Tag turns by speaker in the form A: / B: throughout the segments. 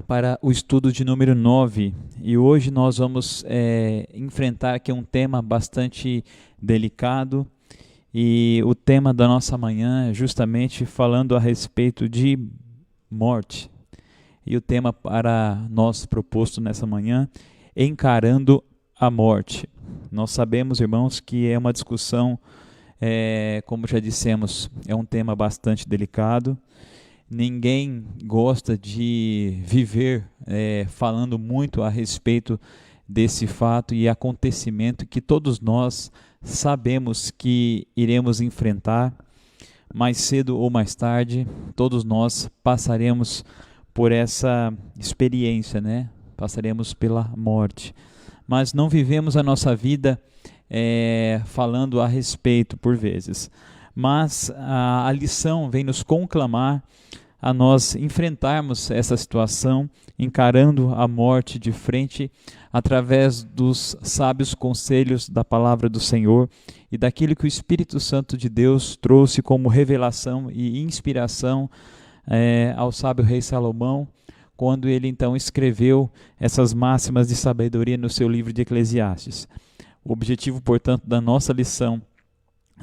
A: Para o estudo de número 9, e hoje nós vamos enfrentar aqui um tema bastante delicado, e o tema da nossa manhã é justamente falando a respeito de morte. E o tema para nós proposto nessa manhã, encarando a morte. Nós sabemos, irmãos, que é uma discussão, como já dissemos, é um tema bastante delicado. Ninguém gosta de viver falando muito a respeito desse fato e acontecimento que todos nós sabemos que iremos enfrentar. Mais cedo ou mais tarde, todos nós passaremos por essa experiência, né? Passaremos pela morte. Mas não vivemos a nossa vida falando a respeito por vezes. Mas a lição vem nos conclamar a nós enfrentarmos essa situação, encarando a morte de frente, através dos sábios conselhos da palavra do Senhor e daquilo que o Espírito Santo de Deus trouxe como revelação e inspiração ao sábio rei Salomão, quando ele então escreveu essas máximas de sabedoria no seu livro de Eclesiastes. O objetivo, portanto, da nossa lição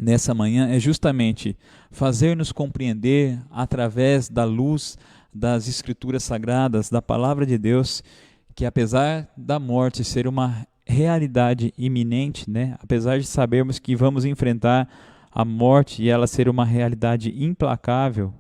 A: nessa manhã é justamente fazer-nos compreender através da luz das Escrituras Sagradas, da Palavra de Deus, que apesar da morte ser uma realidade iminente, né, apesar de sabermos que vamos enfrentar a morte e ela ser uma realidade implacável,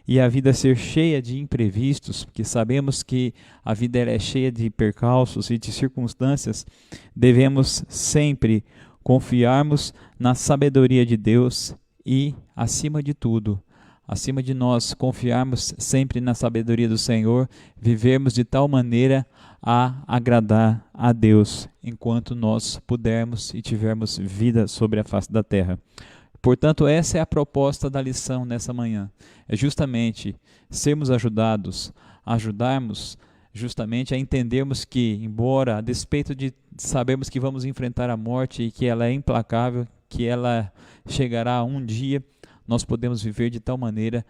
A: e a vida ser cheia de imprevistos, porque sabemos que a vida é cheia de percalços e de circunstâncias, devemos sempre confiarmos na sabedoria de Deus e, acima de tudo, acima de nós, confiarmos sempre na sabedoria do Senhor, vivermos de tal maneira a agradar a Deus, enquanto nós pudermos e tivermos vida sobre a face da terra. Portanto, essa é a proposta da lição nessa manhã, é justamente sermos ajudarmos justamente a entendermos que, embora a despeito de sabermos que vamos enfrentar a morte e que ela é implacável, que ela chegará um dia, nós podemos viver de tal maneira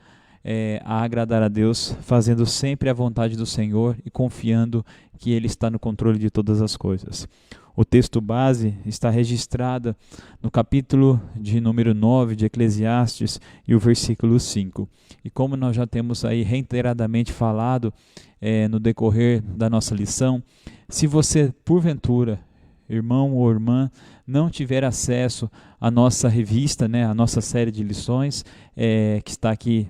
A: a agradar a Deus, fazendo sempre a vontade do Senhor e confiando que Ele está no controle de todas as coisas. O texto base está registrado no capítulo de número 9 de Eclesiastes e o versículo 5. E como nós já temos aí reiteradamente falado no decorrer da nossa lição, se você, porventura, irmão ou irmã, não tiver acesso à nossa revista, né, à nossa série de lições, que está aqui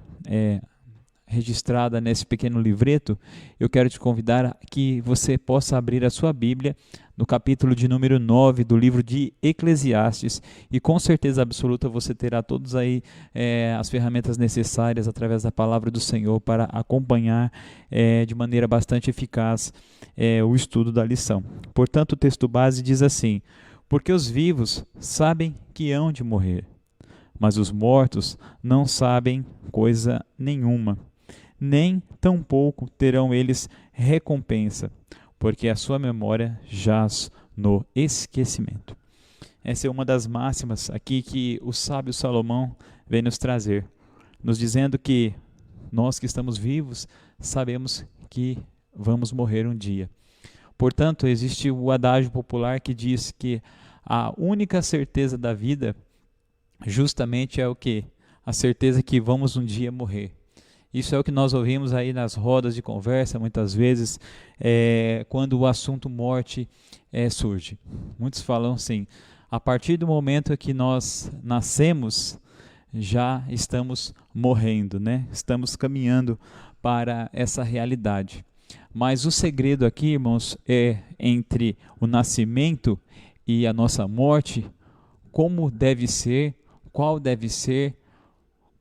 A: registrada nesse pequeno livreto, eu quero te convidar a que você possa abrir a sua Bíblia no capítulo de número 9 do livro de Eclesiastes, e com certeza absoluta você terá todas aí as ferramentas necessárias através da palavra do Senhor para acompanhar de maneira bastante eficaz o estudo da lição. Portanto, o texto base diz assim: porque os vivos sabem que hão de morrer, mas os mortos não sabem coisa nenhuma, nem tampouco terão eles recompensa, porque a sua memória jaz no esquecimento. Essa é uma das máximas aqui que o sábio Salomão vem nos trazer, nos dizendo que nós que estamos vivos sabemos que vamos morrer um dia. Portanto, existe o adágio popular que diz que a única certeza da vida justamente é o quê? A certeza que vamos um dia morrer. Isso é o que nós ouvimos aí nas rodas de conversa, muitas vezes, quando o assunto morte surge. Muitos falam assim: a partir do momento que nós nascemos, já estamos morrendo, né? Estamos caminhando para essa realidade. Mas o segredo aqui, irmãos, é entre o nascimento e a nossa morte, como deve ser, qual deve ser,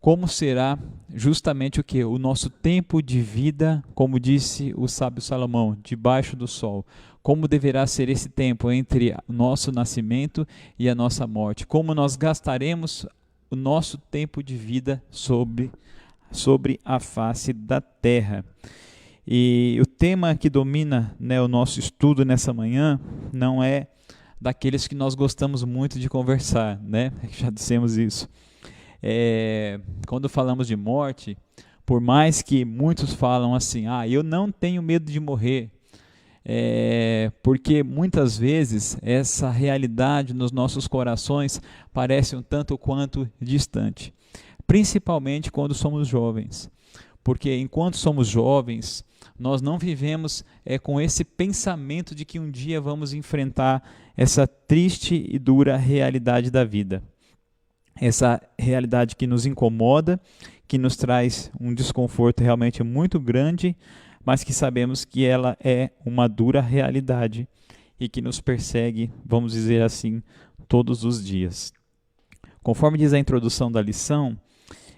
A: como será justamente o que? O nosso tempo de vida, como disse o sábio Salomão, debaixo do sol. Como deverá ser esse tempo entre o nosso nascimento e a nossa morte? Como nós gastaremos o nosso tempo de vida sobre a face da terra? E o tema que domina, né, o nosso estudo nessa manhã não é daqueles que nós gostamos muito de conversar, né? Já dissemos isso. Quando falamos de morte, Por mais que muitos falam assim, eu não tenho medo de morrer, porque muitas vezes essa realidade nos nossos corações parece um tanto quanto distante, principalmente quando somos jovens. Porque enquanto somos jovens, nós não vivemos com esse pensamento de que um dia vamos enfrentar essa triste e dura realidade da vida. Essa realidade que nos incomoda, que nos traz um desconforto realmente muito grande, mas que sabemos que ela é uma dura realidade e que nos persegue, vamos dizer assim, todos os dias. Conforme diz a introdução da lição,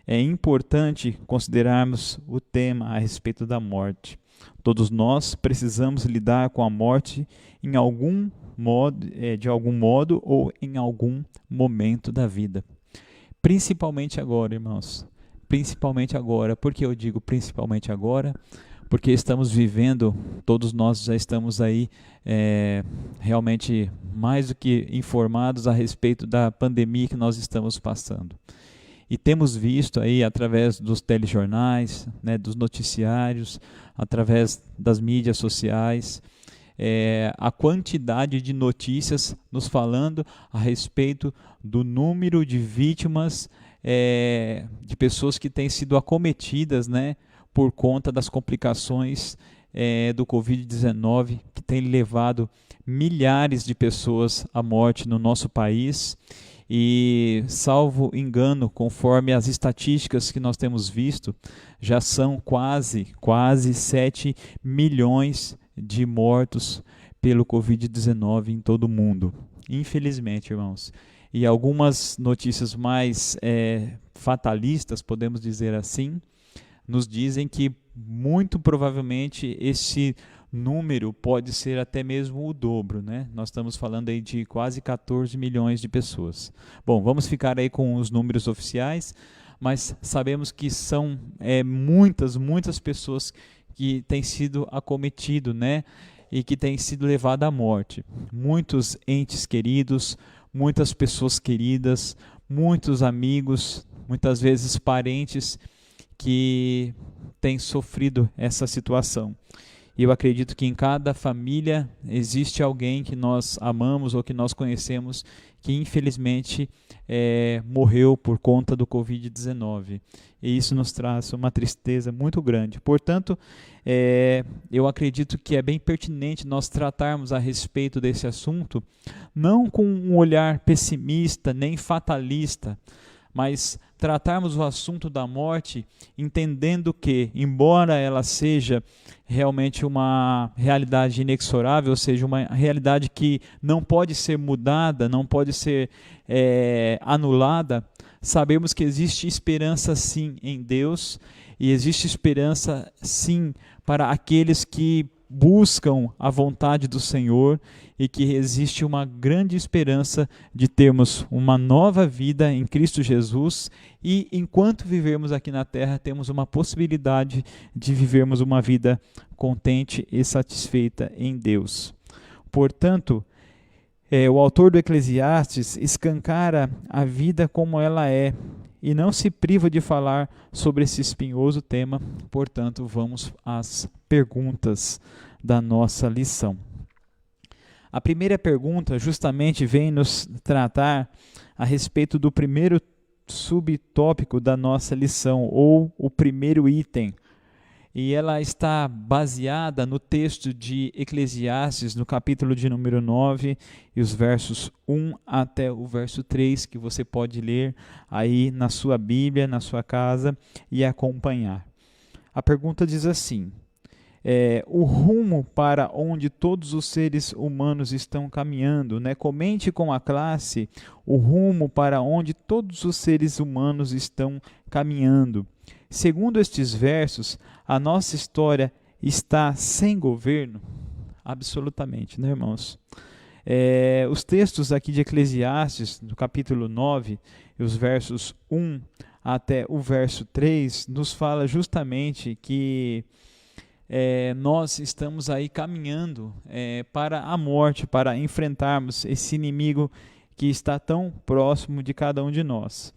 A: é importante considerarmos o tema a respeito da morte. Todos nós precisamos lidar com a morte em algum modo, de algum modo ou em algum momento da vida. Principalmente agora, irmãos. Principalmente agora. Por que eu digo principalmente agora? Porque estamos vivendo, todos nós já estamos aí realmente mais do que informados a respeito da pandemia que nós estamos passando. E temos visto aí através dos telejornais, dos noticiários, através das mídias sociais, a quantidade de notícias nos falando a respeito do número de vítimas, de pessoas que têm sido acometidas, por conta das complicações do Covid-19, que tem levado milhares de pessoas à morte no nosso país. E, salvo engano, conforme as estatísticas que nós temos visto, já são quase 7 milhões de mortos pelo Covid-19 em todo o mundo. Infelizmente, irmãos. E algumas notícias mais fatalistas, podemos dizer assim, nos dizem que muito provavelmente esse número pode ser até mesmo o dobro, Nós estamos falando aí de quase 14 milhões de pessoas. Bom, vamos ficar aí com os números oficiais, mas sabemos que são muitas pessoas que têm sido acometido, e que têm sido levadas à morte. Muitos entes queridos, muitas pessoas queridas, muitos amigos, muitas vezes parentes que têm sofrido essa situação. E eu acredito que em cada família existe alguém que nós amamos ou que nós conhecemos que infelizmente morreu por conta do Covid-19. E isso nos traz uma tristeza muito grande. Portanto, eu acredito que é bem pertinente nós tratarmos a respeito desse assunto, não com um olhar pessimista nem fatalista, mas tratarmos o assunto da morte entendendo que, embora ela seja realmente uma realidade inexorável, ou seja, uma realidade que não pode ser mudada, não pode ser anulada, sabemos que existe esperança sim em Deus e existe esperança sim para aqueles que buscam a vontade do Senhor e que existe uma grande esperança de termos uma nova vida em Cristo Jesus e enquanto vivermos aqui na terra temos uma possibilidade de vivermos uma vida contente e satisfeita em Deus. Portanto, o autor do Eclesiastes escancara a vida como ela é e não se priva de falar sobre esse espinhoso tema. Portanto, vamos às perguntas da nossa lição. A primeira pergunta justamente vem nos tratar a respeito do primeiro subtópico da nossa lição, ou o primeiro item. E ela está baseada no texto de Eclesiastes, no capítulo de número 9, e os versos 1 até o verso 3, que você pode ler aí na sua Bíblia, na sua casa, e acompanhar. A pergunta diz assim: o rumo para onde todos os seres humanos estão caminhando, Comente com a classe o rumo para onde todos os seres humanos estão caminhando. Segundo estes versos, a nossa história está sem governo? Absolutamente, irmãos? Os textos aqui de Eclesiastes, no capítulo 9, e os versos 1 até o verso 3, nos fala justamente que nós estamos aí caminhando para a morte, para enfrentarmos esse inimigo que está tão próximo de cada um de nós.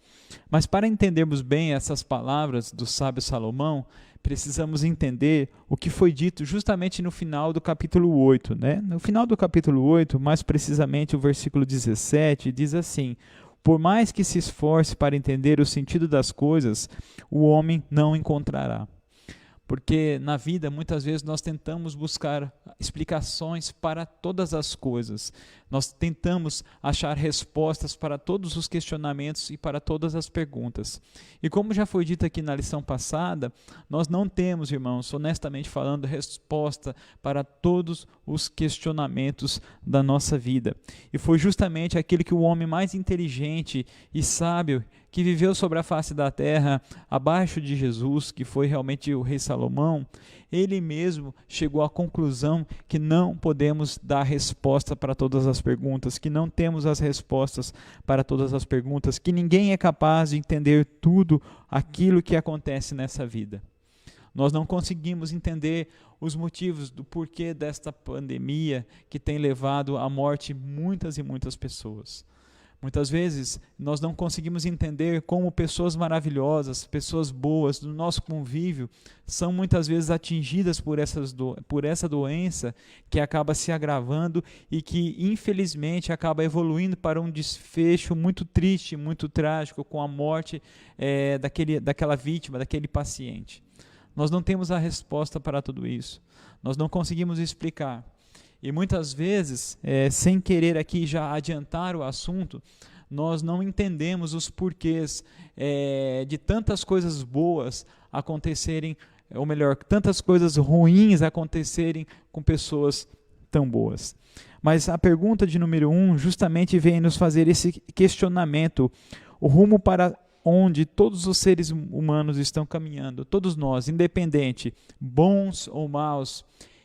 A: Mas para entendermos bem essas palavras do sábio Salomão, precisamos entender o que foi dito justamente no final do capítulo 8. Né? No final do capítulo 8, mais precisamente o versículo 17, diz assim: por mais que se esforce para entender o sentido das coisas, o homem não encontrará. Porque na vida, muitas vezes, nós tentamos buscar explicações para todas as coisas. Nós tentamos achar respostas para todos os questionamentos e para todas as perguntas. E como já foi dito aqui na lição passada, nós não temos, irmãos, honestamente falando, resposta para todos os questionamentos da nossa vida. E foi justamente aquele que o homem mais inteligente e sábio que viveu sobre a face da terra, abaixo de Jesus, que foi realmente o rei Salomão, ele mesmo chegou à conclusão que não podemos dar resposta para todas as perguntas, que não temos as respostas para todas as perguntas, que ninguém é capaz de entender tudo aquilo que acontece nessa vida. Nós não conseguimos entender os motivos do porquê desta pandemia que tem levado à morte muitas e muitas pessoas. Muitas vezes nós não conseguimos entender como pessoas maravilhosas, pessoas boas do nosso convívio são muitas vezes atingidas por essa doença que acaba se agravando e que infelizmente acaba evoluindo para um desfecho muito triste, muito trágico, com a morte daquela vítima, daquele paciente. Nós não temos a resposta para tudo isso, nós não conseguimos explicar. E muitas vezes, sem querer aqui já adiantar o assunto, nós não entendemos os porquês de tantas coisas boas acontecerem, ou melhor, tantas coisas ruins acontecerem com pessoas tão boas. Mas a pergunta de número 1 justamente vem nos fazer esse questionamento, o rumo para onde todos os seres humanos estão caminhando, todos nós, independente, bons ou maus,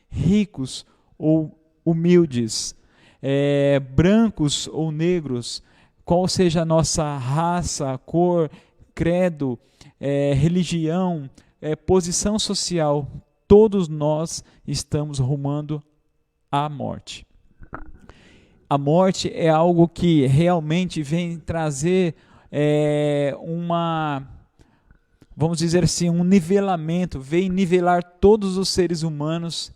A: ricos ou humildes, brancos ou negros, qual seja a nossa raça, cor, credo, religião, posição social, todos nós estamos rumando à morte. A morte é algo que realmente vem trazer vamos dizer assim, um nivelamento, vem nivelar todos os seres humanos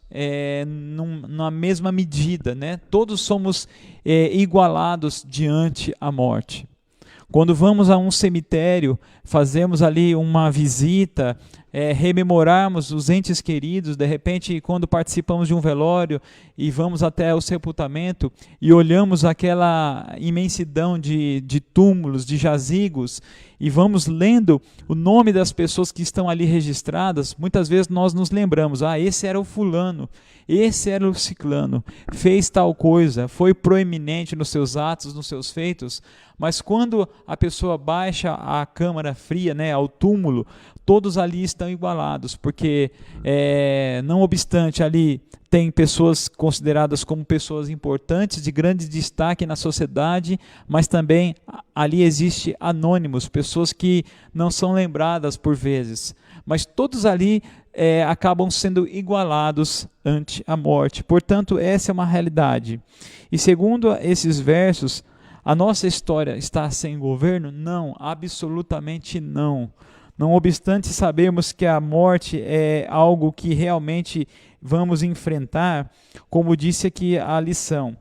A: na mesma medida, né? Todos somos igualados diante a morte. Quando vamos a um cemitério, fazemos ali uma visita, rememorarmos os entes queridos, de repente quando participamos de um velório e vamos até o sepultamento e olhamos aquela imensidão de túmulos, de jazigos, e vamos lendo o nome das pessoas que estão ali registradas, muitas vezes nós nos lembramos, esse era o fulano, esse era o ciclano, fez tal coisa, foi proeminente nos seus atos, nos seus feitos, mas quando a pessoa baixa a câmara fria, né, ao túmulo, todos ali estão igualados, porque não obstante ali tem pessoas consideradas como pessoas importantes, de grande destaque na sociedade, mas também ali existe anônimos, pessoas que não são lembradas por vezes, mas todos ali acabam sendo igualados ante a morte. Portanto, essa é uma realidade. E segundo esses versos, a nossa história está sem governo? Não, absolutamente não. Não obstante sabermos que a morte é algo que realmente vamos enfrentar, como disse aqui a lição,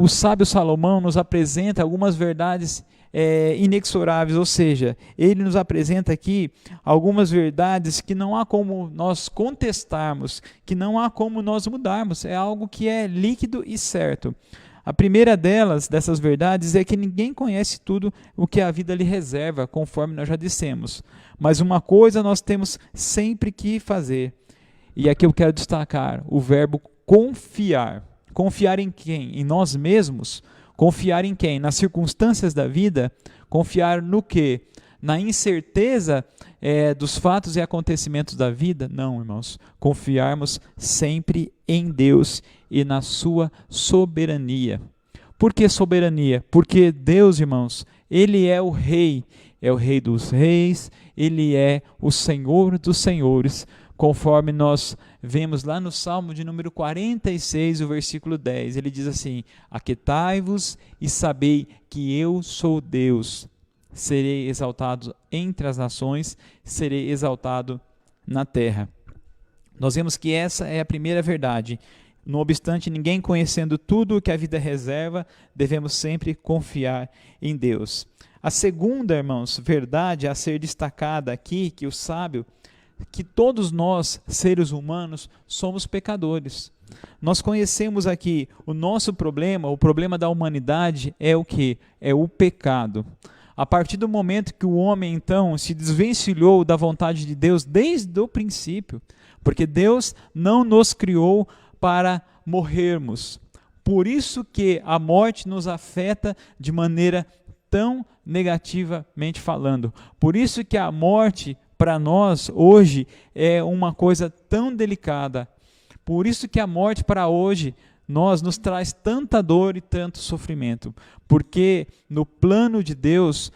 A: o sábio Salomão nos apresenta algumas verdades inexoráveis, ou seja, ele nos apresenta aqui algumas verdades que não há como nós contestarmos, que não há como nós mudarmos, é algo que é líquido e certo. A primeira dessas verdades, é que ninguém conhece tudo o que a vida lhe reserva, conforme nós já dissemos. Mas uma coisa nós temos sempre que fazer, e aqui eu quero destacar o verbo confiar. Confiar em quem? Em nós mesmos? Confiar em quem? Nas circunstâncias da vida? Confiar no quê? Na incerteza dos fatos e acontecimentos da vida? Não, irmãos. Confiarmos sempre em Deus e na sua soberania. Por que soberania? Porque Deus, irmãos, Ele é o Rei dos reis, Ele é o Senhor dos senhores, conforme nós vemos lá no Salmo de número 46, o versículo 10. Ele diz assim: aquietai-vos e sabei que eu sou Deus. Serei exaltado entre as nações, serei exaltado na terra. Nós vemos que essa é a primeira verdade. Não obstante, ninguém conhecendo tudo o que a vida reserva, devemos sempre confiar em Deus. A segunda, irmãos, verdade a ser destacada aqui, que o sábio, que todos nós, seres humanos, somos pecadores. Nós conhecemos aqui o nosso problema, o problema da humanidade é o quê? É o pecado. A partir do momento que o homem, então, se desvencilhou da vontade de Deus desde o princípio, porque Deus não nos criou para morrermos. Por isso que a morte nos afeta de maneira tão negativamente falando. Por isso que a morte, para nós, hoje, é uma coisa tão delicada. Por isso que a morte, para hoje, nos traz tanta dor e tanto sofrimento, porque no plano de Deus,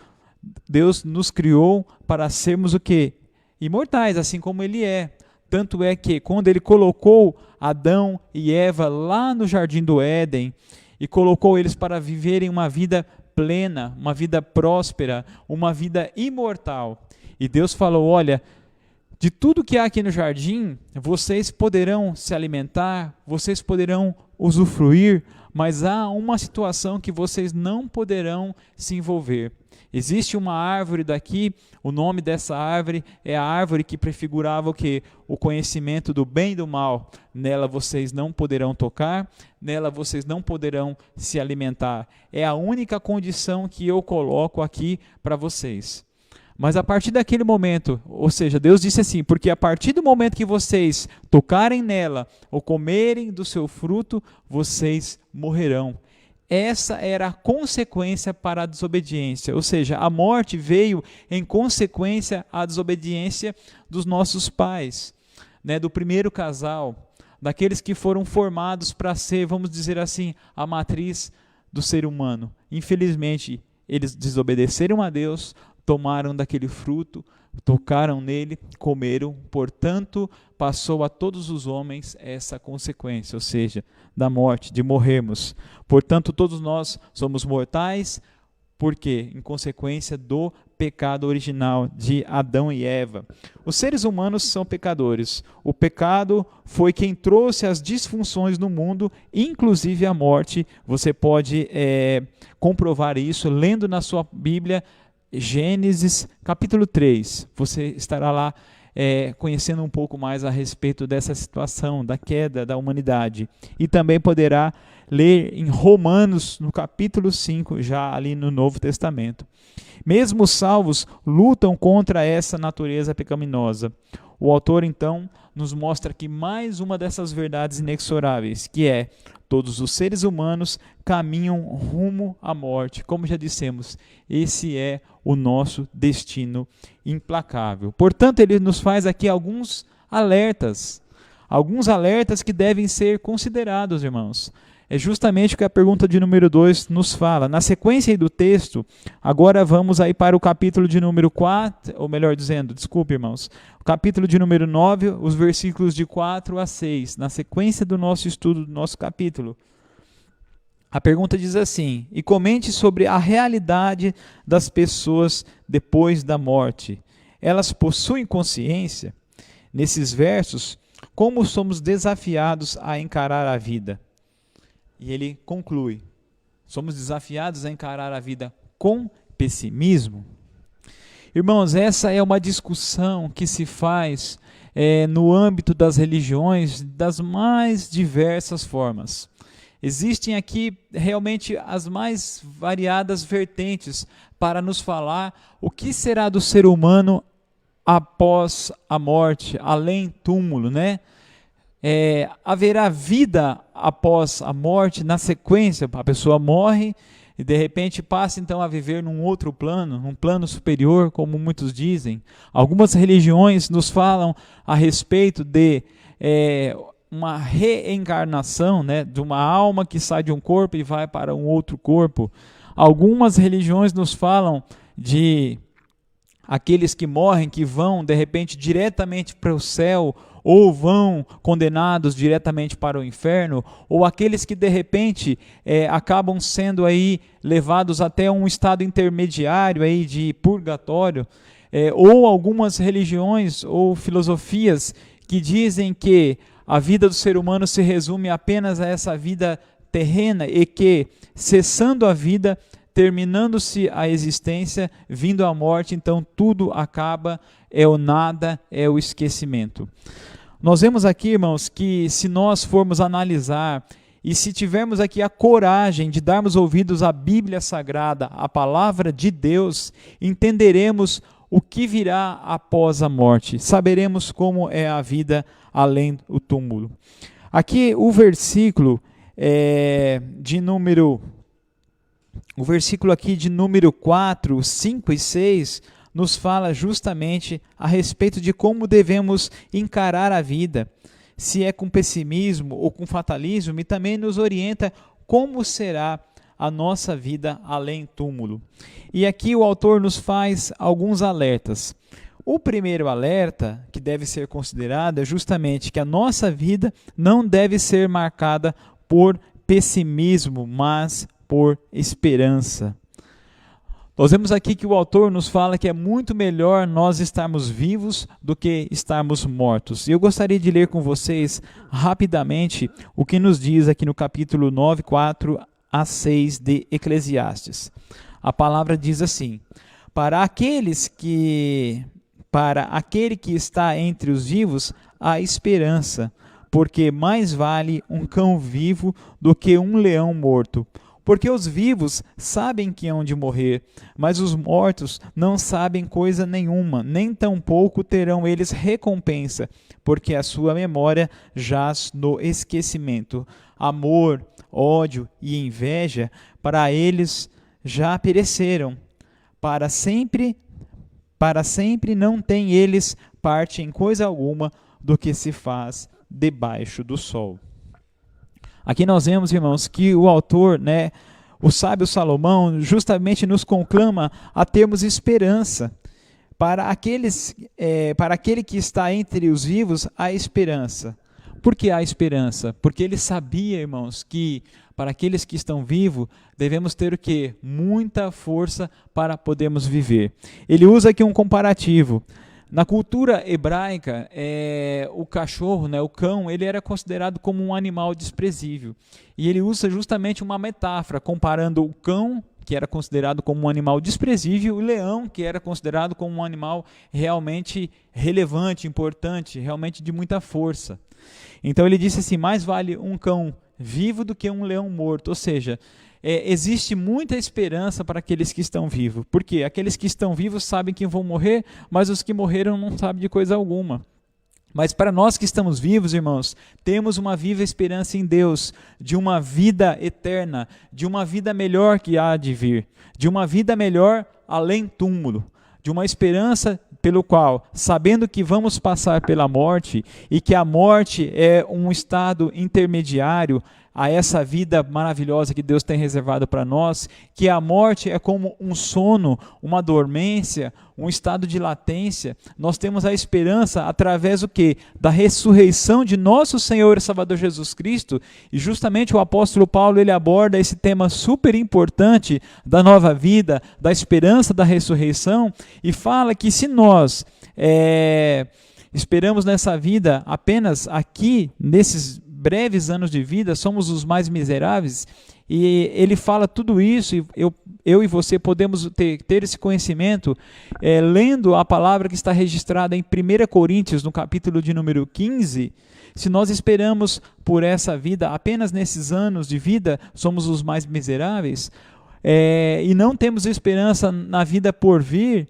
A: Deus nos criou para sermos o quê? Imortais, assim como Ele é. Tanto é que quando Ele colocou Adão e Eva lá no Jardim do Éden e colocou eles para viverem uma vida plena, uma vida próspera, uma vida imortal. E Deus falou: olha, de tudo que há aqui no jardim, vocês poderão se alimentar, vocês poderão usufruir, mas há uma situação que vocês não poderão se envolver. Existe uma árvore daqui, o nome dessa árvore é a árvore que prefigurava o quê? O conhecimento do bem e do mal. Nela vocês não poderão tocar, nela vocês não poderão se alimentar. É a única condição que eu coloco aqui para vocês. Mas a partir daquele momento, ou seja, Deus disse assim, porque a partir do momento que vocês tocarem nela ou comerem do seu fruto, vocês morrerão. Essa era a consequência para a desobediência, ou seja, a morte veio em consequência à desobediência dos nossos pais, né, do primeiro casal, daqueles que foram formados para ser, vamos dizer assim, a matriz do ser humano. Infelizmente, eles desobedeceram a Deus, tomaram daquele fruto, tocaram nele, comeram, portanto, passou a todos os homens essa consequência, ou seja, da morte, de morrermos. Portanto, todos nós somos mortais, por quê? Em consequência do pecado original de Adão e Eva. Os seres humanos são pecadores. O pecado foi quem trouxe as disfunções no mundo, inclusive a morte. Você pode comprovar isso lendo na sua Bíblia, Gênesis capítulo 3, você estará lá conhecendo um pouco mais a respeito dessa situação, da queda da humanidade. E também poderá ler em Romanos, no capítulo 5, já ali no Novo Testamento. Mesmo os salvos lutam contra essa natureza pecaminosa. O autor, então, nos mostra aqui mais uma dessas verdades inexoráveis, que é: todos os seres humanos caminham rumo à morte. Como já dissemos, esse é o nosso destino implacável. Portanto, ele nos faz aqui alguns alertas que devem ser considerados, irmãos. É justamente o que a pergunta de número 2 nos fala. Na sequência do texto, agora vamos aí para o capítulo de número 4, ou melhor dizendo, desculpe, irmãos, o capítulo de número 9, os versículos de 4 a 6, na sequência do nosso estudo, do nosso capítulo. A pergunta diz assim: e comente sobre a realidade das pessoas depois da morte. Elas possuem consciência? Nesses versos, como somos desafiados a encarar a vida? E ele conclui: somos desafiados a encarar a vida com pessimismo? Irmãos, essa é uma discussão que se faz no âmbito das religiões das mais diversas formas. Existem aqui realmente as mais variadas vertentes para nos falar o que será do ser humano após a morte, além túmulo, né? Haverá vida após a morte, na sequência, a pessoa morre e de repente passa então a viver num outro plano, num plano superior, como muitos dizem. Algumas religiões nos falam a respeito de uma reencarnação, né, de uma alma que sai de um corpo e vai para um outro corpo. Algumas religiões nos falam de aqueles que morrem, que vão de repente diretamente para o céu, ou vão condenados diretamente para o inferno, ou aqueles que de repente acabam sendo aí levados até um estado intermediário aí de purgatório, ou algumas religiões ou filosofias que dizem que a vida do ser humano se resume apenas a essa vida terrena e que, cessando a vida, terminando-se a existência, vindo a morte, então tudo acaba, é o nada, é o esquecimento. Nós vemos aqui, irmãos, que se nós formos analisar e se tivermos aqui a coragem de darmos ouvidos à Bíblia Sagrada, à palavra de Deus, entenderemos o que virá após a morte, saberemos como é a vida além do túmulo. Aqui o versículo o versículo aqui de número 4, 5 e 6 nos fala justamente a respeito de como devemos encarar a vida, se é com pessimismo ou com fatalismo, e também nos orienta como será a nossa vida além túmulo. E aqui o autor nos faz alguns alertas. O primeiro alerta que deve ser considerado é justamente que a nossa vida não deve ser marcada por pessimismo, mas por esperança. Nós vemos aqui que o autor nos fala que é muito melhor nós estarmos vivos do que estarmos mortos. E eu gostaria de ler com vocês rapidamente o que nos diz aqui no capítulo 9, 4 a 6 de Eclesiastes. A palavra diz assim: para aquele que está entre os vivos, há esperança, porque mais vale um cão vivo do que um leão morto. Porque os vivos sabem que hão de morrer, mas os mortos não sabem coisa nenhuma, nem tampouco terão eles recompensa, porque a sua memória jaz no esquecimento. Amor, ódio e inveja, para eles já pereceram. Para sempre não têm eles parte em coisa alguma do que se faz debaixo do sol. Aqui nós vemos, irmãos, que o autor, o sábio Salomão, justamente nos conclama a termos esperança. Para aquele que está entre os vivos, há esperança. Por que há esperança? Porque ele sabia, irmãos, que para aqueles que estão vivos, devemos ter o quê? Muita força para podermos viver. Ele usa aqui um comparativo. Na cultura hebraica, o cachorro, o cão, ele era considerado como um animal desprezível. E ele usa justamente uma metáfora, comparando o cão, que era considerado como um animal desprezível, e o leão, que era considerado como um animal realmente relevante, importante, realmente de muita força. Então ele disse assim: mais vale um cão vivo do que um leão morto. Ou seja, existe muita esperança para aqueles que estão vivos. Por quê? Aqueles que estão vivos sabem que vão morrer, mas os que morreram não sabem de coisa alguma. Mas para nós que estamos vivos, irmãos, temos uma viva esperança em Deus, de uma vida eterna, de uma vida melhor que há de vir, de uma vida melhor além túmulo, de uma esperança pelo qual, sabendo que vamos passar pela morte e que a morte é um estado intermediário a essa vida maravilhosa que Deus tem reservado para nós, que a morte é como um sono, uma dormência, um estado de latência. Nós temos a esperança através do quê? Da ressurreição de nosso Senhor e Salvador Jesus Cristo, e justamente o apóstolo Paulo ele aborda esse tema super importante da nova vida, da esperança da ressurreição, e fala que se nós esperamos nessa vida apenas aqui, nesses breves anos de vida, somos os mais miseráveis, e ele fala tudo isso, e eu e você podemos ter esse conhecimento lendo a palavra que está registrada em 1 Coríntios, no capítulo de número 15, se nós esperamos por essa vida, apenas nesses anos de vida, somos os mais miseráveis, e não temos esperança na vida por vir,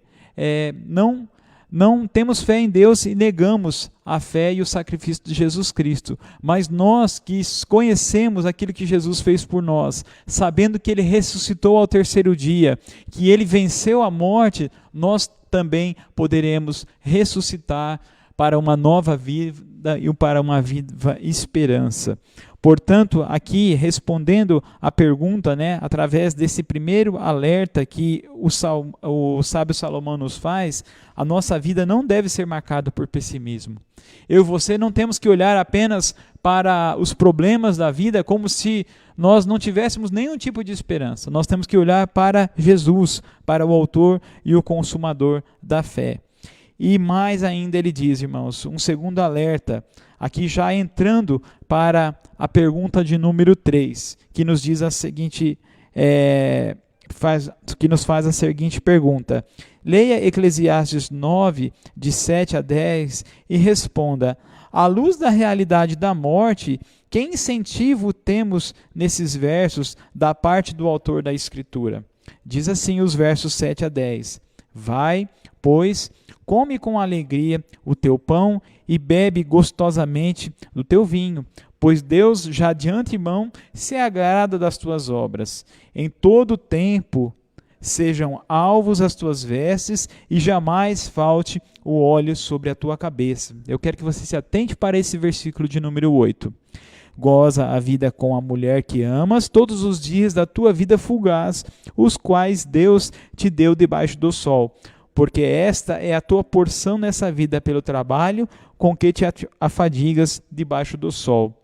A: não temos fé em Deus e negamos a fé e o sacrifício de Jesus Cristo. Mas nós que conhecemos aquilo que Jesus fez por nós, sabendo que Ele ressuscitou ao terceiro dia, que Ele venceu a morte, nós também poderemos ressuscitar para uma nova vida e para uma viva esperança. Portanto, aqui respondendo a pergunta, né, através desse primeiro alerta que o sábio Salomão nos faz, a nossa vida não deve ser marcada por pessimismo. Eu e você não temos que olhar apenas para os problemas da vida como se nós não tivéssemos nenhum tipo de esperança. Nós temos que olhar para Jesus, para o autor e o consumador da fé. E mais ainda ele diz, irmãos, um segundo alerta, aqui já entrando para a pergunta de número 3, que nos diz a seguinte, que nos faz a seguinte pergunta. Leia Eclesiastes 9, de 7 a 10 e responda: à luz da realidade da morte, que incentivo temos nesses versos da parte do autor da Escritura? Diz assim os versos 7 a 10. Vai, pois, come com alegria o teu pão e bebe gostosamente do teu vinho, pois Deus já de antemão se agrada das tuas obras. Em todo tempo sejam alvos as tuas vestes e jamais falte o óleo sobre a tua cabeça. Eu quero que você se atente para esse versículo de número 8. Goza a vida com a mulher que amas todos os dias da tua vida fugaz, os quais Deus te deu debaixo do sol. Porque esta é a tua porção nessa vida pelo trabalho com que te afadigas debaixo do sol.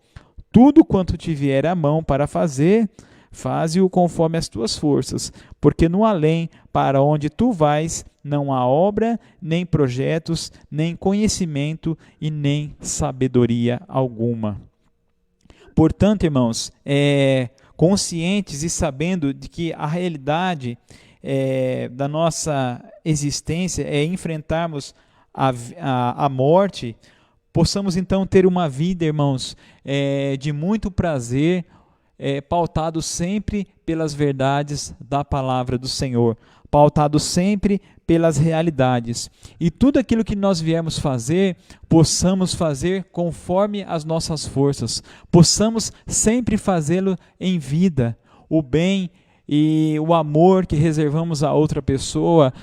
A: Tudo quanto te vier à mão para fazer, faze-o conforme as tuas forças, porque no além, para onde tu vais, não há obra, nem projetos, nem conhecimento e nem sabedoria alguma. Portanto, irmãos, conscientes e sabendo de que a realidade da nossa existência é enfrentarmos a morte, possamos então ter uma vida, irmãos, de muito prazer, pautado sempre pelas verdades da palavra do Senhor, pautado sempre pelas realidades. E tudo aquilo que nós viemos fazer, possamos fazer conforme as nossas forças, possamos sempre fazê-lo em vida, o bem e o amor que reservamos a outra pessoa,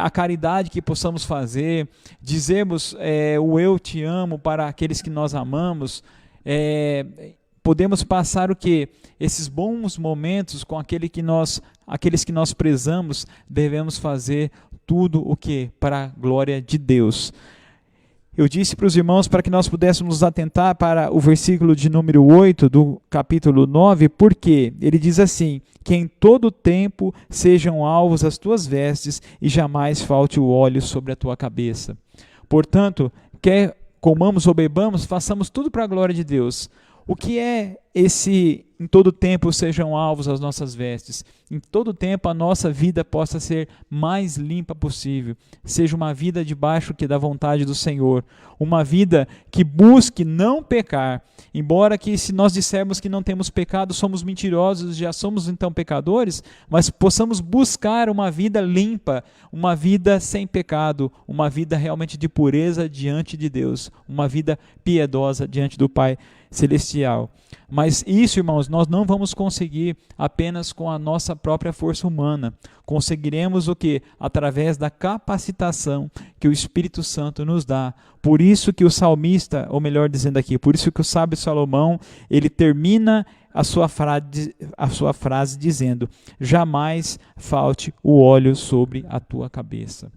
A: a caridade que possamos fazer, dizermos o eu te amo para aqueles que nós amamos, podemos passar o quê? Esses bons momentos com aqueles que nós prezamos, devemos fazer tudo o quê? Para a glória de Deus. Eu disse para os irmãos para que nós pudéssemos nos atentar para o versículo de número 8 do capítulo 9, porque ele diz assim, que em todo tempo sejam alvos as tuas vestes e jamais falte o óleo sobre a tua cabeça. Portanto, quer comamos ou bebamos, façamos tudo para a glória de Deus. O que é esse em todo tempo sejam alvos as nossas vestes? Em todo tempo a nossa vida possa ser mais limpa possível. Seja uma vida debaixo da vontade do Senhor. Uma vida que busque não pecar. Embora que se nós dissermos que não temos pecado, somos mentirosos, já somos então pecadores, mas possamos buscar uma vida limpa, uma vida sem pecado, uma vida realmente de pureza diante de Deus, uma vida piedosa diante do Pai Celestial. Mas isso, irmãos, nós não vamos conseguir apenas com a nossa própria força humana. Conseguiremos o quê? Através da capacitação que o Espírito Santo nos dá. Por isso que o salmista, ou melhor dizendo aqui, por isso que o sábio Salomão, ele termina a sua frase dizendo: jamais falte o óleo sobre a tua cabeça.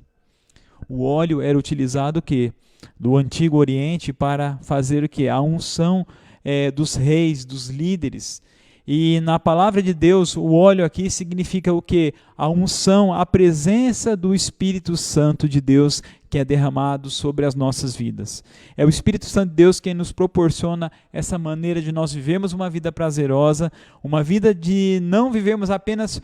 A: O óleo era utilizado o quê? Do Antigo Oriente para fazer o quê? A unção dos reis, dos líderes. E na palavra de Deus, o óleo aqui significa o quê? A unção, a presença do Espírito Santo de Deus que é derramado sobre as nossas vidas. É o Espírito Santo de Deus quem nos proporciona essa maneira de nós vivermos uma vida prazerosa, uma vida de não vivermos apenas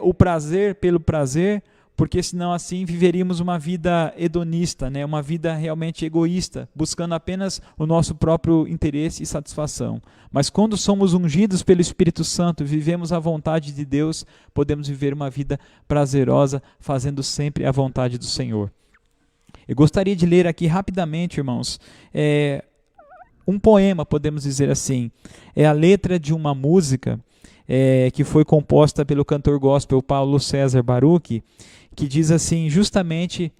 A: o prazer pelo prazer, porque senão assim viveríamos uma vida hedonista, né? Uma vida realmente egoísta, buscando apenas o nosso próprio interesse e satisfação. Mas quando somos ungidos pelo Espírito Santo, vivemos a vontade de Deus, podemos viver uma vida prazerosa, fazendo sempre a vontade do Senhor. Eu gostaria de ler aqui rapidamente, irmãos, um poema, podemos dizer assim. É a letra de uma música que foi composta pelo cantor gospel Paulo César Baruch, que diz assim, justamente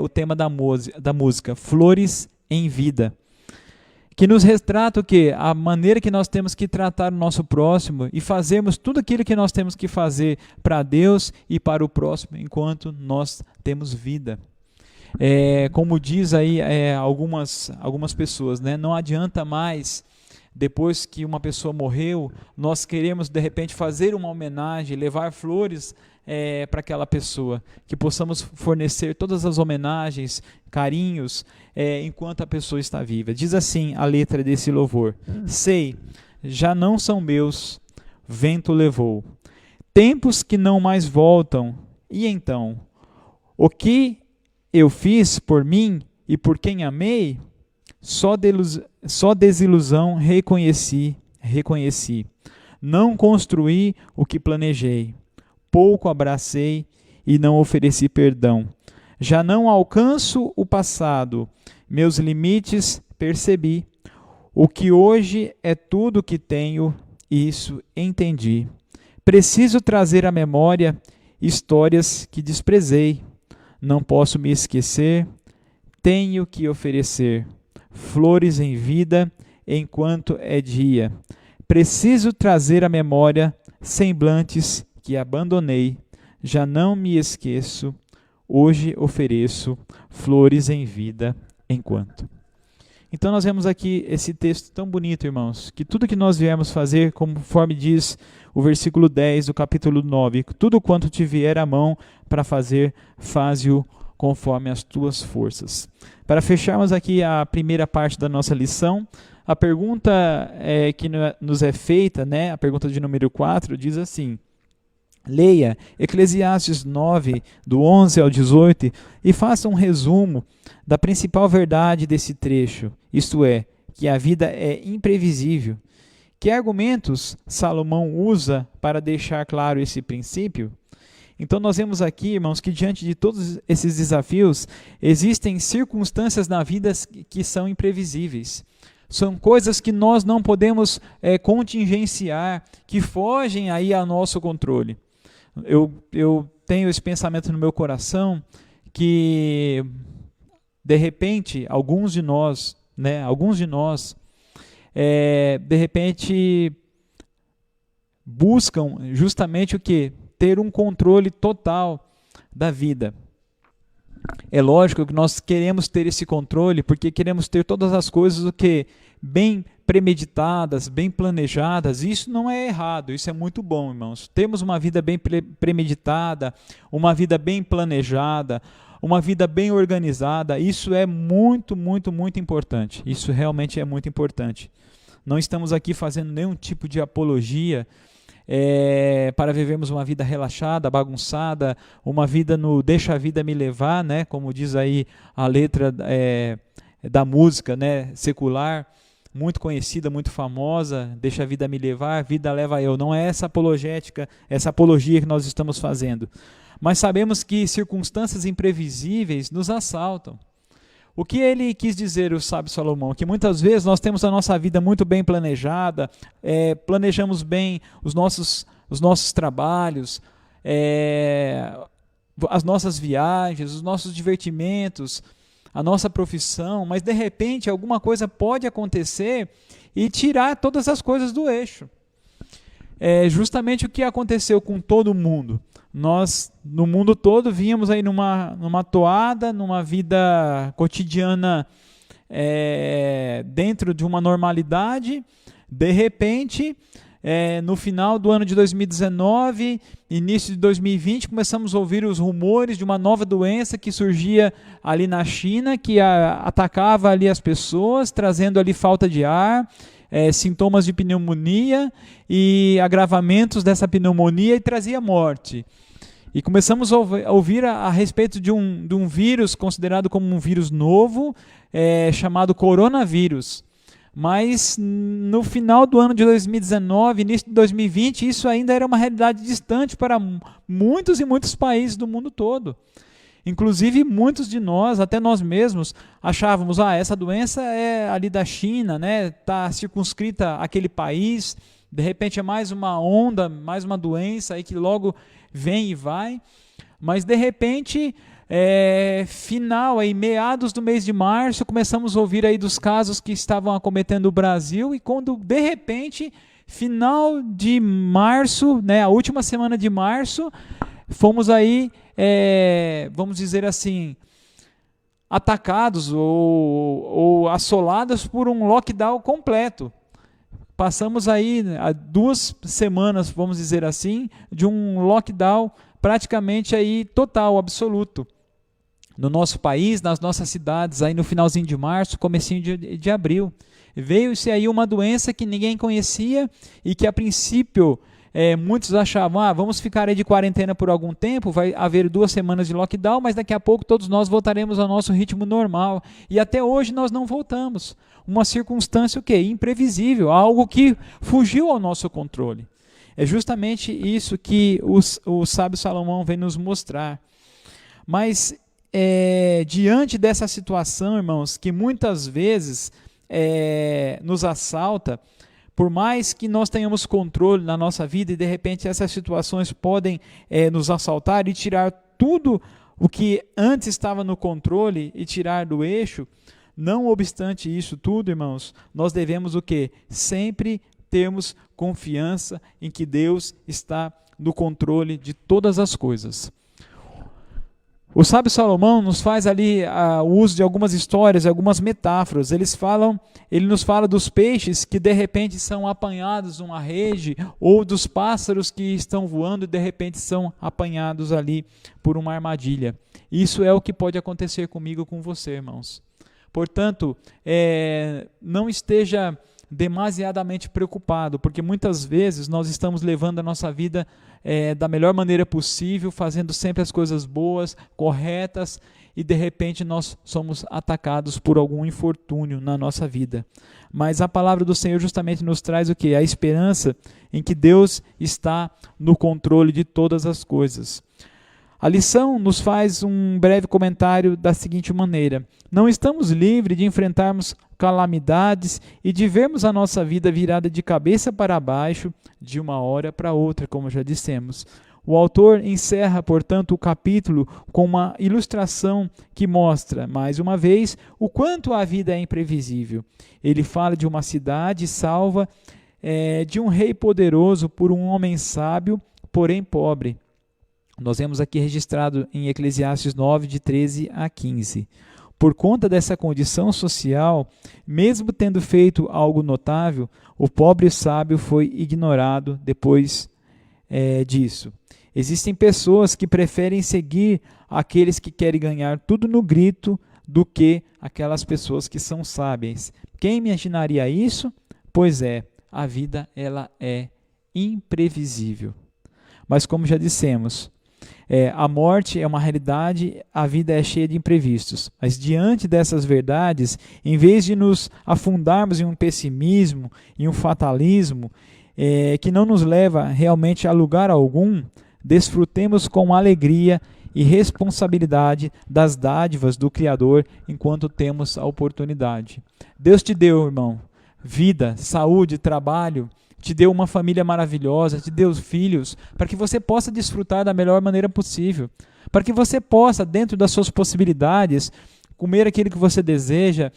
A: o tema da música, Flores em Vida, que nos retrata o quê? A maneira que nós temos que tratar o nosso próximo e fazermos tudo aquilo que nós temos que fazer para Deus e para o próximo enquanto nós temos vida. Como diz aí algumas pessoas, né? Não adianta mais, depois que uma pessoa morreu, nós queremos de repente fazer uma homenagem, levar flores para aquela pessoa, que possamos fornecer todas as homenagens, carinhos, enquanto a pessoa está viva. Diz assim a letra desse louvor: sei, já não são meus, vento levou, tempos que não mais voltam, e então, o que eu fiz por mim e por quem amei, só desilusão reconheci. Não construí o que planejei, pouco abracei e não ofereci perdão. Já não alcanço o passado, meus limites percebi. O que hoje é tudo que tenho, isso entendi. Preciso trazer à memória histórias que desprezei. Não posso me esquecer, tenho que oferecer flores em vida enquanto é dia. Preciso trazer à memória semblantes que abandonei. Já não me esqueço, hoje ofereço flores em vida enquanto. Então nós vemos aqui esse texto tão bonito, irmãos, que tudo que nós viemos fazer, conforme diz o versículo 10 do capítulo 9, tudo quanto te vier à mão para fazer, faze-o conforme as tuas forças. Para fecharmos aqui a primeira parte da nossa lição, a pergunta que nos é feita, né, a pergunta de número 4, diz assim: leia Eclesiastes 9, do 11 ao 18, e faça um resumo da principal verdade desse trecho, isto é, que a vida é imprevisível. Que argumentos Salomão usa para deixar claro esse princípio? Então nós vemos aqui, irmãos, que diante de todos esses desafios, existem circunstâncias na vida que são imprevisíveis. São coisas que nós não podemos contingenciar, que fogem aí ao nosso controle. Eu tenho esse pensamento no meu coração que, de repente, alguns de nós, de repente, buscam justamente o quê? Ter um controle total da vida. É lógico que nós queremos ter esse controle porque queremos ter todas as coisas o quê? Bem premeditadas, bem planejadas. Isso não é errado, isso é muito bom, irmãos. Temos uma vida bem premeditada, uma vida bem planejada, uma vida bem organizada. Isso é muito, muito, muito importante. Isso realmente é muito importante. Não estamos aqui fazendo nenhum tipo de apologia para vivermos uma vida relaxada, bagunçada, uma vida no deixa a vida me levar, né? Como diz aí a letra da música, né? Secular, muito conhecida, muito famosa, deixa a vida me levar, a vida leva eu. Não é essa apologética, essa apologia que nós estamos fazendo. Mas sabemos que circunstâncias imprevisíveis nos assaltam. O que ele quis dizer, o sábio Salomão? Que muitas vezes nós temos a nossa vida muito bem planejada, planejamos bem os nossos trabalhos, as nossas viagens, os nossos divertimentos, a nossa profissão, mas de repente alguma coisa pode acontecer e tirar todas as coisas do eixo. É justamente o que aconteceu com todo mundo. Nós, no mundo todo, vínhamos aí numa toada, numa vida cotidiana dentro de uma normalidade. De repente, no final do ano de 2019, início de 2020, começamos a ouvir os rumores de uma nova doença que surgia ali na China, que atacava ali as pessoas, trazendo ali falta de ar, sintomas de pneumonia e agravamentos dessa pneumonia e trazia morte. E começamos a ouvir a respeito de um vírus considerado como um vírus novo, chamado coronavírus. Mas no final do ano de 2019, início de 2020, isso ainda era uma realidade distante para muitos e muitos países do mundo todo. Inclusive muitos de nós, até nós mesmos, achávamos, essa doença é ali da China, né? Está circunscrita àquele país, de repente é mais uma onda, mais uma doença aí que logo vem e vai, mas de repente final, aí, meados do mês de março, começamos a ouvir aí dos casos que estavam acometendo o Brasil, e quando de repente, final de março, né, a última semana de março, fomos aí, vamos dizer assim, atacados ou assolados por um lockdown completo. Passamos aí 2 semanas, vamos dizer assim, de um lockdown praticamente aí total, absoluto. No nosso país, nas nossas cidades, aí no finalzinho de março, comecinho de abril. Veio-se aí uma doença que ninguém conhecia e que a princípio muitos achavam, vamos ficar aí de quarentena por algum tempo, vai haver 2 semanas de lockdown, mas daqui a pouco todos nós voltaremos ao nosso ritmo normal. E até hoje nós não voltamos. Uma circunstância o quê? Imprevisível, algo que fugiu ao nosso controle. É justamente isso que o sábio Salomão vem nos mostrar. Mas diante dessa situação, irmãos, que muitas vezes nos assalta, por mais que nós tenhamos controle na nossa vida e de repente essas situações podem nos assaltar e tirar tudo o que antes estava no controle e tirar do eixo, não obstante isso tudo, irmãos, nós devemos o quê? Sempre termos confiança em que Deus está no controle de todas as coisas. O sábio Salomão nos faz ali o uso de algumas histórias, algumas metáforas. Ele nos fala dos peixes que de repente são apanhados numa rede, ou dos pássaros que estão voando e de repente são apanhados ali por uma armadilha. Isso é o que pode acontecer comigo, com você, irmãos. Portanto, não esteja demasiadamente preocupado, porque muitas vezes nós estamos levando a nossa vida da melhor maneira possível, fazendo sempre as coisas boas, corretas, e de repente nós somos atacados por algum infortúnio na nossa vida. Mas a palavra do Senhor justamente nos traz o quê? A esperança em que Deus está no controle de todas as coisas. A lição nos faz um breve comentário da seguinte maneira: não estamos livres de enfrentarmos calamidades e de vermos a nossa vida virada de cabeça para baixo de uma hora para outra, como já dissemos. O autor encerra, portanto, o capítulo com uma ilustração que mostra, mais uma vez, o quanto a vida é imprevisível. Ele fala de uma cidade salva, de um rei poderoso por um homem sábio, porém pobre. Nós vemos aqui registrado em Eclesiastes 9, de 13 a 15. Por conta dessa condição social, mesmo tendo feito algo notável, o pobre sábio foi ignorado depois disso. Existem pessoas que preferem seguir aqueles que querem ganhar tudo no grito do que aquelas pessoas que são sábias. Quem imaginaria isso? Pois a vida ela é imprevisível. Mas como já dissemos, a morte é uma realidade, a vida é cheia de imprevistos. Mas diante dessas verdades, em vez de nos afundarmos em um pessimismo, em um fatalismo, que não nos leva realmente a lugar algum, desfrutemos com alegria e responsabilidade das dádivas do Criador enquanto temos a oportunidade. Deus te deu, irmão, vida, saúde, trabalho, te deu uma família maravilhosa, te deu filhos, para que você possa desfrutar da melhor maneira possível, para que você possa, dentro das suas possibilidades, comer aquilo que você deseja,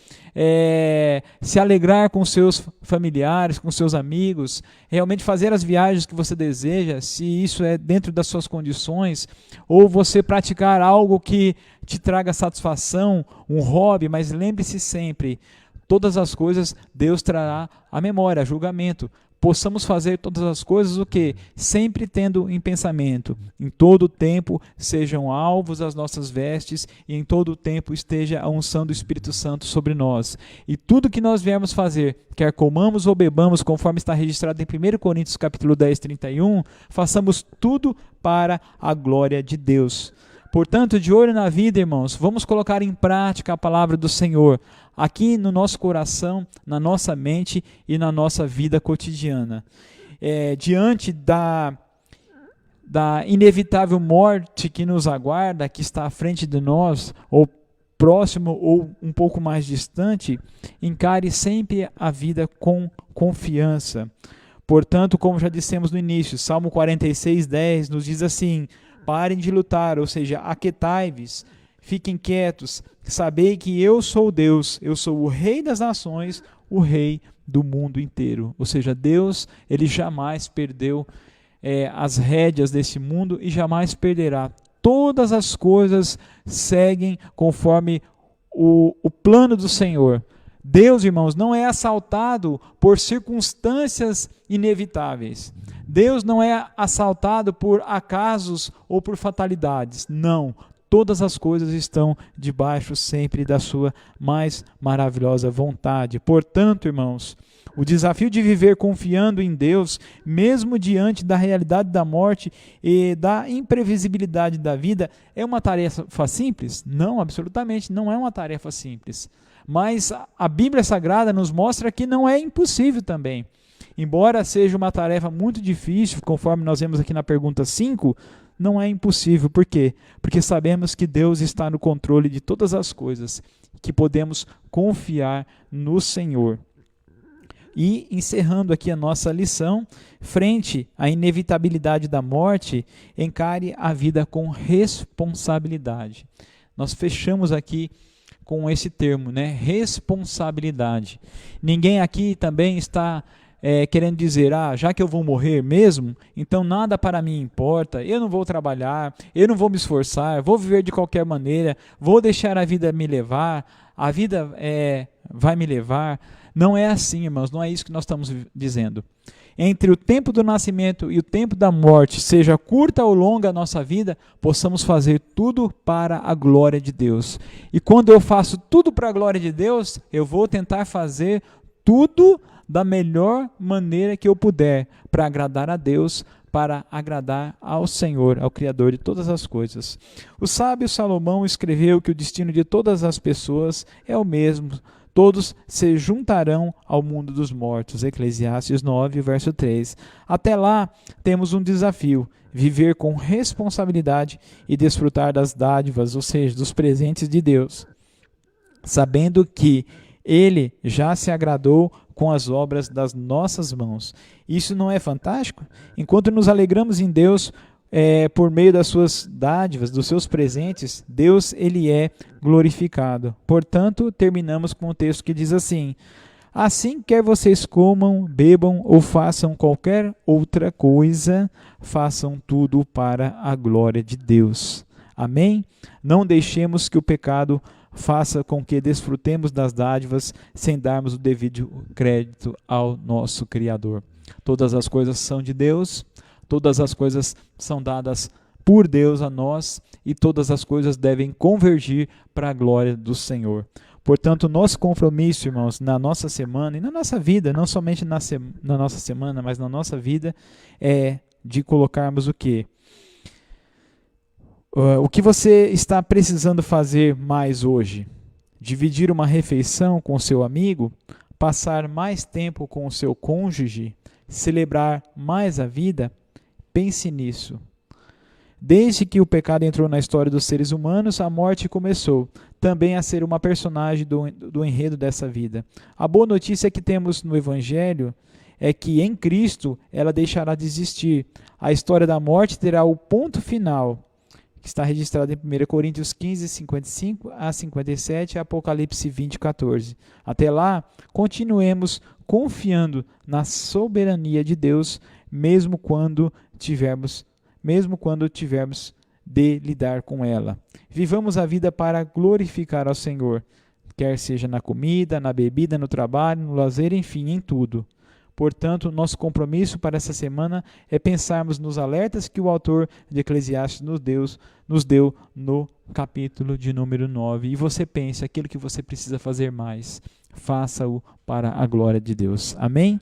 A: se alegrar com seus familiares, com seus amigos, realmente fazer as viagens que você deseja, se isso é dentro das suas condições, ou você praticar algo que te traga satisfação, um hobby, mas lembre-se sempre, todas as coisas Deus trará à memória, a julgamento. Possamos fazer todas as coisas o quê? Sempre tendo em pensamento, em todo o tempo sejam alvos as nossas vestes e em todo o tempo esteja a unção do Espírito Santo sobre nós. E tudo que nós viermos fazer, quer comamos ou bebamos, conforme está registrado em 1 Coríntios capítulo 10, 31, façamos tudo para a glória de Deus. Portanto, de olho na vida, irmãos, vamos colocar em prática a palavra do Senhor, aqui no nosso coração, na nossa mente e na nossa vida cotidiana. Diante da inevitável morte que nos aguarda, que está à frente de nós, ou próximo ou um pouco mais distante, encare sempre a vida com confiança. Portanto, como já dissemos no início, Salmo 46, 10 nos diz assim: parem de lutar, ou seja, aquietai-vos, fiquem quietos, sabei que eu sou Deus, eu sou o Rei das nações, o Rei do mundo inteiro. Ou seja, Deus, ele jamais perdeu as rédeas desse mundo e jamais perderá. Todas as coisas seguem conforme o plano do Senhor. Deus, irmãos, não é assaltado por circunstâncias inevitáveis. Deus não é assaltado por acasos ou por fatalidades. Não. Todas as coisas estão debaixo sempre da sua mais maravilhosa vontade. Portanto, irmãos, o desafio de viver confiando em Deus, mesmo diante da realidade da morte e da imprevisibilidade da vida, é uma tarefa simples? Não, absolutamente não é uma tarefa simples. Mas a Bíblia Sagrada nos mostra que não é impossível também. Embora seja uma tarefa muito difícil, conforme nós vemos aqui na pergunta 5, não é impossível. Por quê? Porque sabemos que Deus está no controle de todas as coisas, que podemos confiar no Senhor. E encerrando aqui a nossa lição, frente à inevitabilidade da morte, encare a vida com responsabilidade. Nós fechamos aqui com esse termo, né? Responsabilidade. Ninguém aqui também está querendo dizer, já que eu vou morrer mesmo, então nada para mim importa, eu não vou trabalhar, eu não vou me esforçar, vou viver de qualquer maneira, vou deixar a vida me levar, a vida vai me levar. Não é assim, irmãos, não é isso que nós estamos dizendo. Entre o tempo do nascimento e o tempo da morte, seja curta ou longa a nossa vida, possamos fazer tudo para a glória de Deus. E quando eu faço tudo para a glória de Deus, eu vou tentar fazer tudo da melhor maneira que eu puder, para agradar a Deus, para agradar ao Senhor, ao Criador de todas as coisas. O sábio Salomão escreveu que o destino de todas as pessoas é o mesmo. Todos se juntarão ao mundo dos mortos. Eclesiastes 9, verso 3. Até lá, temos um desafio: viver com responsabilidade e desfrutar das dádivas, ou seja, dos presentes de Deus, sabendo que Ele já se agradou com as obras das nossas mãos. Isso não é fantástico? Enquanto nos alegramos em Deus, por meio das suas dádivas, dos seus presentes, Deus, ele é glorificado. Portanto, terminamos com um texto que diz assim: assim, quer vocês comam, bebam ou façam qualquer outra coisa, façam tudo para a glória de Deus. Amém? Não deixemos que o pecado faça com que desfrutemos das dádivas sem darmos o devido crédito ao nosso Criador. Todas as coisas são de Deus. Todas as coisas são dadas por Deus a nós e todas as coisas devem convergir para a glória do Senhor. Portanto, nosso compromisso, irmãos, na nossa semana e na nossa vida, não somente na nossa semana, mas na nossa vida, é de colocarmos o quê? O que você está precisando fazer mais hoje? Dividir uma refeição com seu amigo? Passar mais tempo com o seu cônjuge? Celebrar mais a vida? Pense nisso. Desde que o pecado entrou na história dos seres humanos, a morte começou também a ser uma personagem do enredo dessa vida. A boa notícia que temos no Evangelho é que em Cristo ela deixará de existir. A história da morte terá o ponto final, que está registrado em 1 Coríntios 15, 55 a 57 e Apocalipse 20, 14. Até lá, continuemos confiando na soberania de Deus, mesmo quando tivermos de lidar com ela. Vivamos a vida para glorificar ao Senhor, quer seja na comida, na bebida, no trabalho, no lazer, enfim, em tudo. Portanto, nosso compromisso para essa semana é pensarmos nos alertas que o autor de Eclesiastes nos deu no capítulo de número 9. E você pense aquilo que você precisa fazer mais. Faça-o para a glória de Deus. Amém?